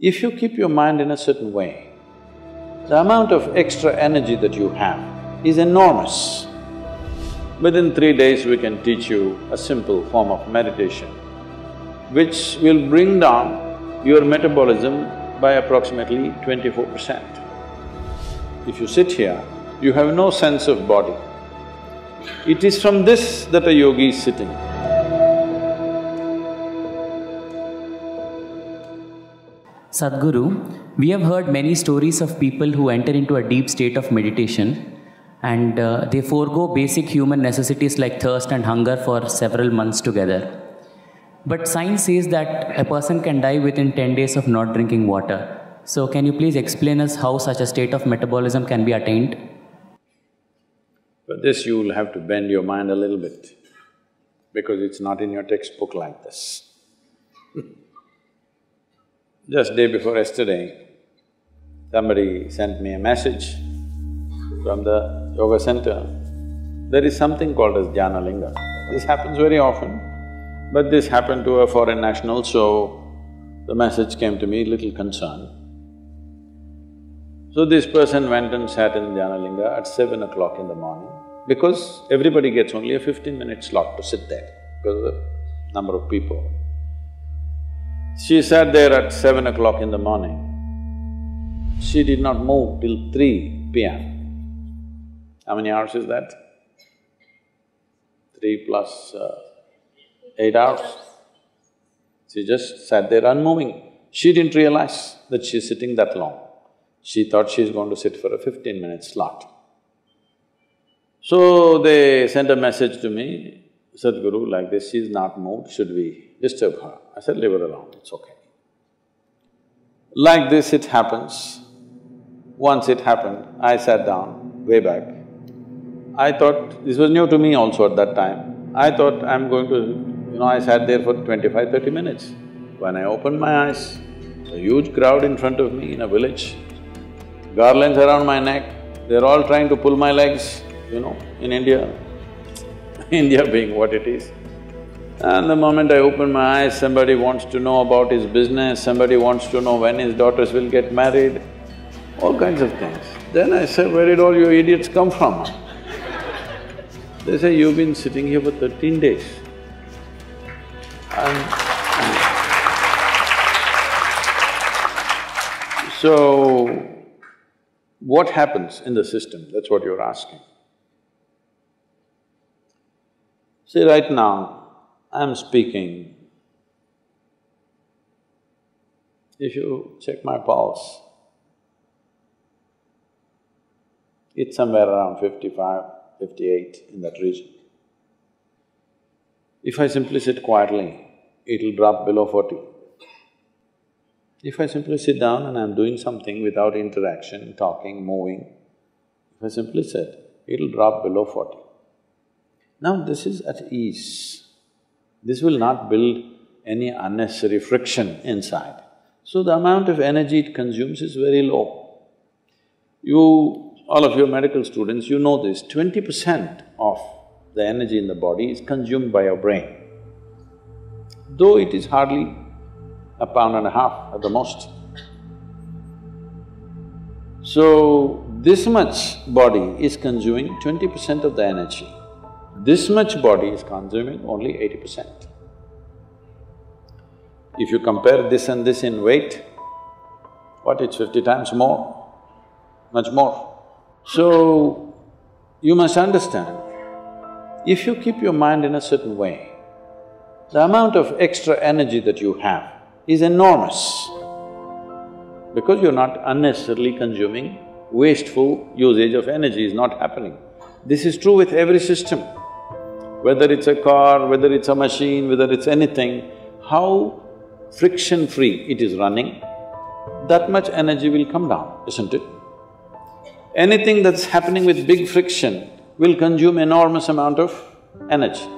If you keep your mind in a certain way, the amount of extra energy that you have is enormous. Within 3 days, we can teach you a simple form of meditation, which will bring down your metabolism by approximately 24%. If you sit here, you have no sense of body. It is from this that a yogi is sitting. Sadhguru, we have heard many stories of people who enter into a deep state of meditation and they forego basic human necessities like thirst and hunger for several months together. But science says that a person can die within 10 days of not drinking water. So can you please explain us how such a state of metabolism can be attained? For this you will have to bend your mind a little bit, because it's not in your textbook like this. Just day before yesterday, somebody sent me a message from the yoga center. There is something called as Jnana Linga. This happens very often, but this happened to a foreign national, so the message came to me little concerned. So this person went and sat in Jnana Linga at 7 o'clock in the morning, because everybody gets only a 15-minute slot to sit there because of the number of people. She sat there at 7 o'clock in the morning. She did not move till 3 p.m. How many hours is that? 3 plus 8 hours. She just sat there unmoving. She didn't realize that she's sitting that long. She thought she's going to sit for a 15-minute slot. So they sent a message to me, Sadhguru, like this, she's not moved, should we disturb her? I said, leave her alone, it's okay. Like this it happens. Once it happened, I sat down way back. I thought… this was new to me also at that time. I thought I'm going to… I sat there for 25–30 minutes. When I opened my eyes, a huge crowd in front of me in a village, garlands around my neck, they're all trying to pull my legs, in India, India being what it is. And the moment I open my eyes, somebody wants to know about his business, somebody wants to know when his daughters will get married, all kinds of things. Then I said, where did all you idiots come from? They say, you've been sitting here for 13 days. So, what happens in the system? That's what you're asking. See, right now, I'm speaking. If you check my pulse, it's somewhere around 55, 58, in that region. If I simply sit quietly, it'll drop below 40. If I simply sit down and I'm doing something without interaction, talking, moving, if I simply sit, it'll drop below 40. Now this is at ease. This will not build any unnecessary friction inside. So the amount of energy it consumes is very low. All of you medical students, you know this, 20% of the energy in the body is consumed by your brain, though it is hardly a pound and a half at the most. So, this much body is consuming 20% of the energy. This much body is consuming only 80%. If you compare this and this in weight, it's 50 times more, much more. So, you must understand, if you keep your mind in a certain way, the amount of extra energy that you have is enormous, because you're not unnecessarily consuming, wasteful usage of energy is not happening. This is true with every system. Whether it's a car, whether it's a machine, whether it's anything, how friction-free it is running, that much energy will come down, isn't it? Anything that's happening with big friction will consume enormous amount of energy.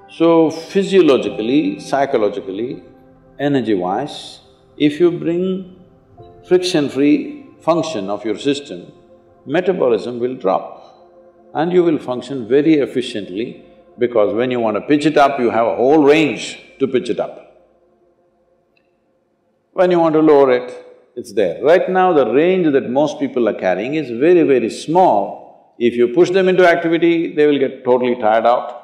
So, physiologically, psychologically, energy-wise, if you bring friction-free function of your system, metabolism will drop and you will function very efficiently, because when you want to pitch it up, you have a whole range to pitch it up. When you want to lower it, it's there. Right now, the range that most people are carrying is very, very small. If you push them into activity, they will get totally tired out.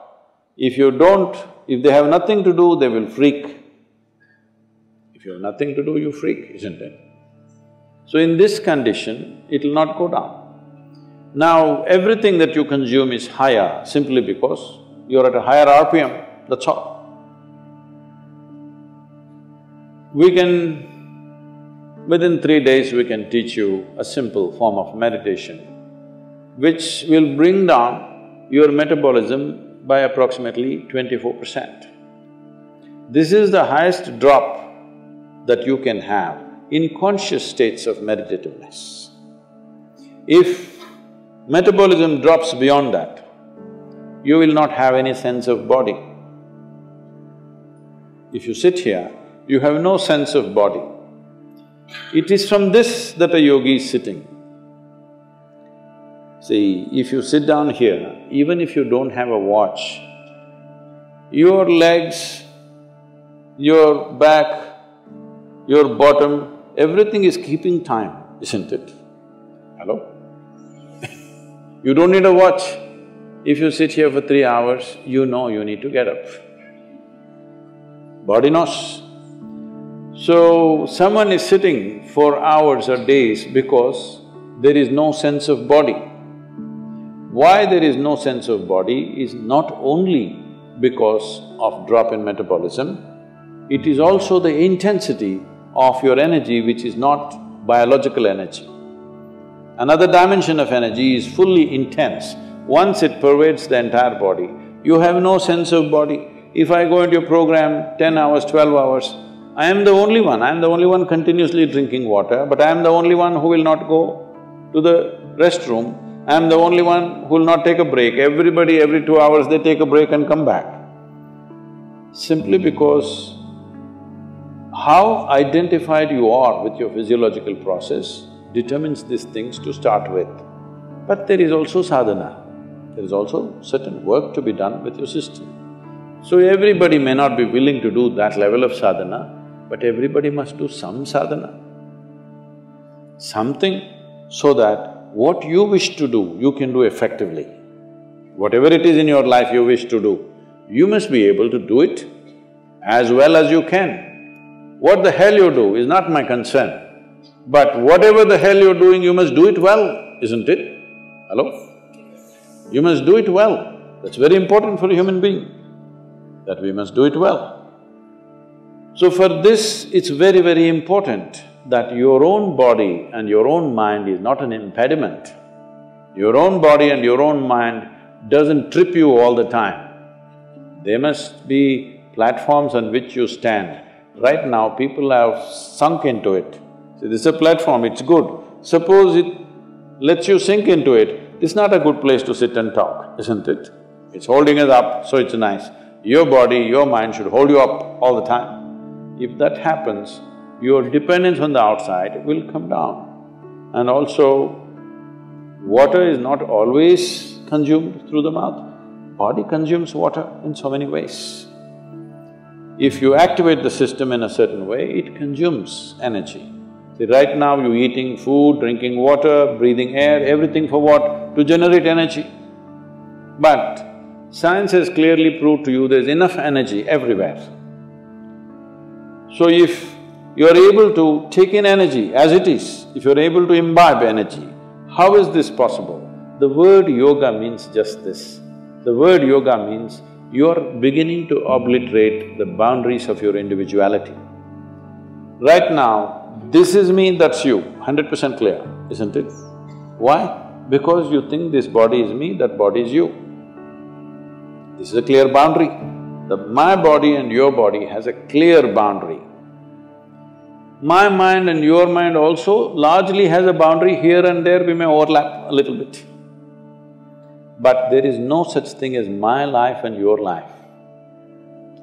If you don't, if they have nothing to do, they will freak. If you have nothing to do, you freak, isn't it? So in this condition, it'll not go down. Now, everything that you consume is higher simply because you're at a higher RPM, that's all. Within 3 days, we can teach you a simple form of meditation which will bring down your metabolism by approximately 24%. This is the highest drop that you can have in conscious states of meditativeness. If metabolism drops beyond that, you will not have any sense of body. If you sit here, you have no sense of body. It is from this that a yogi is sitting. See, if you sit down here, even if you don't have a watch, your legs, your back, your bottom, everything is keeping time, isn't it? Hello? You don't need a watch. If you sit here for 3 hours, you know you need to get up. Body knows. So, someone is sitting for hours or days because there is no sense of body. Why there is no sense of body is not only because of drop in metabolism, it is also the intensity of your energy which is not biological energy. Another dimension of energy is fully intense. Once it pervades the entire body, you have no sense of body. If I go into a program 10 hours, 12 hours, I am the only one continuously drinking water, but I am the only one who will not go to the restroom. I am the only one who will not take a break. Everybody, every 2 hours they take a break and come back. Simply because how identified you are with your physiological process determines these things to start with. But there is also sadhana, there is also certain work to be done with your system. So everybody may not be willing to do that level of sadhana, but everybody must do some sadhana. Something so that what you wish to do, you can do effectively. Whatever it is in your life you wish to do, you must be able to do it as well as you can. What the hell you do is not my concern, but whatever the hell you're doing, you must do it well, isn't it? Hello? You must do it well. That's very important for a human being, that we must do it well. So for this, it's very, very important that your own body and your own mind is not an impediment. Your own body and your own mind doesn't trip you all the time. There must be platforms on which you stand. Right now, people have sunk into it. See, this is a platform, it's good. Suppose it lets you sink into it, it's not a good place to sit and talk, isn't it? It's holding us up, so it's nice. Your body, your mind should hold you up all the time. If that happens, your dependence on the outside will come down. And also, water is not always consumed through the mouth. Body consumes water in so many ways. If you activate the system in a certain way, it consumes energy. See, right now you're eating food, drinking water, breathing air, everything for what? To generate energy. But science has clearly proved to you there's enough energy everywhere. So if you're able to take in energy as it is, if you're able to imbibe energy, how is this possible? The word yoga means just this. The word yoga means you're beginning to obliterate the boundaries of your individuality. Right now, this is me, that's you, 100% clear, isn't it? Why? Because you think this body is me, that body is you. This is a clear boundary. My body and your body has a clear boundary. My mind and your mind also largely has a boundary. Here and there we may overlap a little bit. But there is no such thing as my life and your life.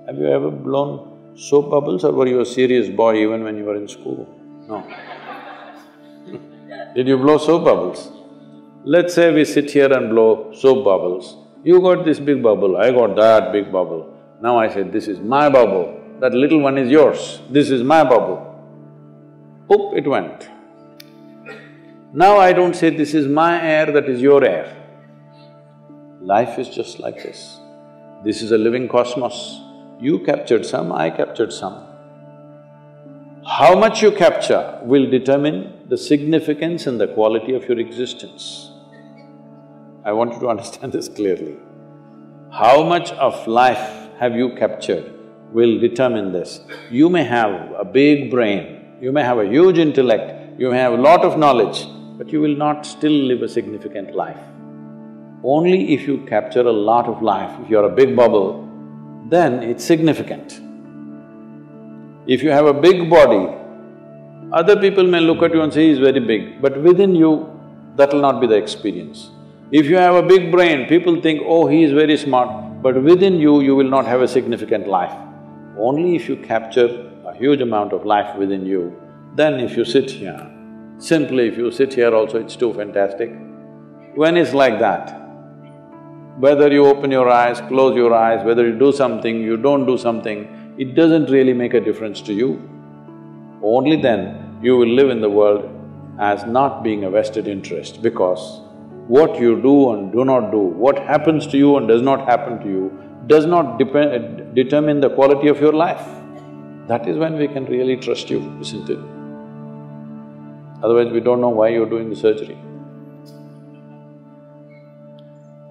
Have you ever blown soap bubbles, or were you a serious boy even when you were in school? No. Did you blow soap bubbles? Let's say we sit here and blow soap bubbles. You got this big bubble, I got that big bubble. Now I say, this is my bubble, that little one is yours, this is my bubble. Poop, it went. Now I don't say this is my air, that is your air. Life is just like this. This is a living cosmos. You captured some, I captured some. How much you capture will determine the significance and the quality of your existence. I want you to understand this clearly. How much of life have you captured will determine this. You may have a big brain, you may have a huge intellect, you may have a lot of knowledge, but you will not still live a significant life. Only if you capture a lot of life, if you're a big bubble, then it's significant. If you have a big body, other people may look at you and say, he's very big, but within you, that'll not be the experience. If you have a big brain, people think, oh, he is very smart, but within you, you will not have a significant life. Only if you capture a huge amount of life within you, then if you sit here, simply if you sit here also, it's too fantastic. When it's like that, whether you open your eyes, close your eyes, whether you do something, you don't do something, it doesn't really make a difference to you. Only then you will live in the world as not being a vested interest, because what you do and do not do, what happens to you and does not happen to you, does not determine the quality of your life. That is when we can really trust you, isn't it? Otherwise we don't know why you're doing the surgery.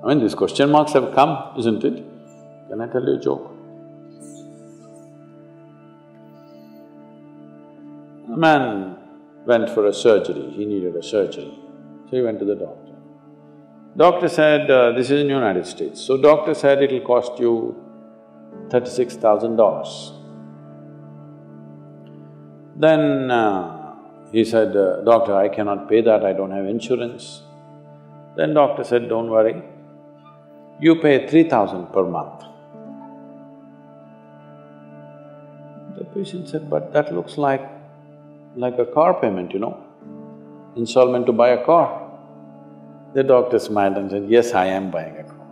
I mean, these question marks have come, isn't it? Can I tell you a joke? A man went for a surgery, he needed a surgery, so he went to the doctor. Doctor said, this is in United States, so doctor said it'll cost you $36,000. Then he said, doctor, I cannot pay that, I don't have insurance. Then doctor said, don't worry, you pay $3,000 per month. The patient said, but that looks like a car payment, you know, installment to buy a car. The doctor smiled and said, yes, I am buying a car.